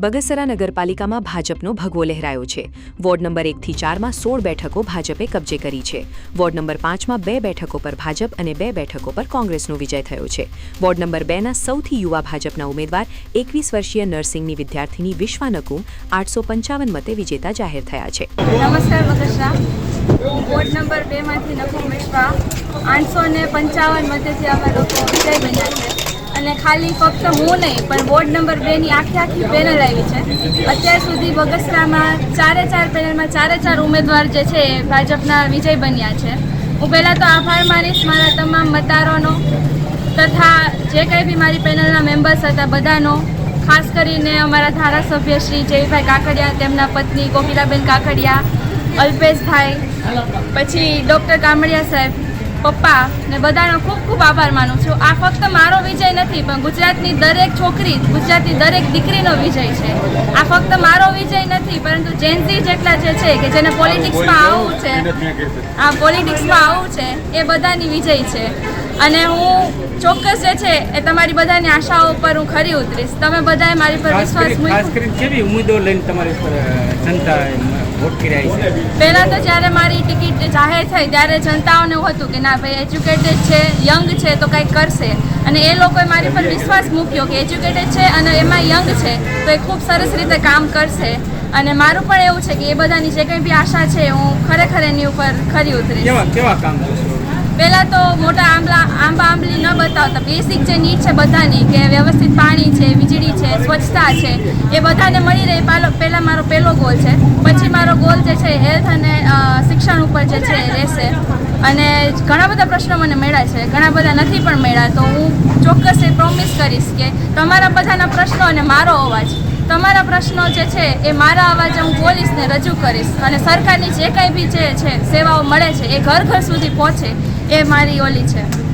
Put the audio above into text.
બગસરા નગરપાલિકામાં ભાજપનો ભગવો લહેરાયો છે। વોર્ડ નંબર 1 થી 4 માં 16 બેઠકો ભાજપે કબજે કરી છે। વોર્ડ નંબર 5 માં 2 બેઠકો પર ભાજપ અને 2 બેઠકો પર કોંગ્રેસનો વિજય થયો છે। વોર્ડ નંબર 2 ના સૌથી યુવા ભાજપના ઉમેદવાર 21 વર્ષીય નર્સિંગની વિદ્યાર્થીની વિશ્વા નકુમ 855 મતે વિજેતા જાહેર થયા છે। નમસ્કાર બગસરા, વોર્ડ નંબર 2 માંથી નકુમ વિશ્વા 855 મતેથી અમે લોકો વિજય બન્યા છે। અને ખાલી ફક્ત હું નહીં પણ વોર્ડ નંબર 2 ની આખી પેનલ આવી છે। અત્યાર સુધી બગસરામાં ચારે ચાર ઉમેદવાર જે છે એ ભાજપના વિજય બન્યા છે। હું પહેલાં તો આભાર માનીશ મારા તમામ મતદારોનો તથા જે કંઈ બી મારી પેનલના મેમ્બર્સ હતા બધાનો, ખાસ કરીને અમારા ધારાસભ્ય શ્રી જયભાઈ કાકડિયા, તેમના પત્ની કોકિલાબેન કાકડિયા, અલ્પેશભાઈ, પછી ડૉક્ટર કામડિયા સાહેબ, પપ્પા ને બધાનો ખૂબ ખૂબ આભાર માનું છું। આ ફક્ત મારો વિજય નથી પણ ગુજરાતની દરેક છોકરી, ગુજરાતની દરેક દીકરીનો વિજય છે। આ ફક્ત મારો વિજય નથી પરંતુ જેનઝી જેટલા જે છે કે જેને પોલિટિક્સમાં આવવું છે એ બધાની વિજય છે। અને હું ચોક્કસ જે છે એ તમારી બધાની આશાઓ પર હું ખરી ઉતરીશ। તમે બધાએ મારી પર વિશ્વાસ પહેલાં તો જ્યારે મારી ટિકિટ જાહેર થઈ ત્યારે જનતાઓને એવું હતું કે ના ભાઈ એજ્યુકેટેડ છે, યંગ છે તો કંઈક કરશે, અને એ લોકોએ મારી પર વિશ્વાસ મૂક્યો કે એજ્યુકેટેડ છે અને એમાં યંગ છે તો એ ખૂબ સરસ રીતે કામ કરશે। અને મારું પણ એવું છે કે એ બધાની જે કંઈ બી આશા છે હું ખરેખર એની ઉપર ખરી ઉતરીશ। કેવા કામ કરશો? પહેલાં તો મોટા આંબલી ન બતાવતા બેસિક જે નીડ છે બધાની, કે વ્યવસ્થિત પાણી છે, વીજળી છે, સ્વચ્છતા છે, એ બધાને મળી રહે પહેલાં મારો પહેલો ગોલ છે। પછી મારો ગોલ જે છે હેલ્થ અને શિક્ષણ ઉપર જે છે એ રહેશે। અને ઘણા બધા પ્રશ્નો મને મળ્યા છે, ઘણા બધા નથી પણ મળ્યા, તો હું ચોક્કસ એ પ્રોમિસ કરીશ કે તમારા બધાના પ્રશ્નો અને મારો અવાજ, તમારા પ્રશ્નો જે છે એ મારા અવાજે હું બોલીશ ને રજૂ કરીશ, અને સરકારની જે કંઈ બી જે છે સેવાઓ મળે છે એ ઘર ઘર સુધી પહોંચે એ મારી ઓલી છે।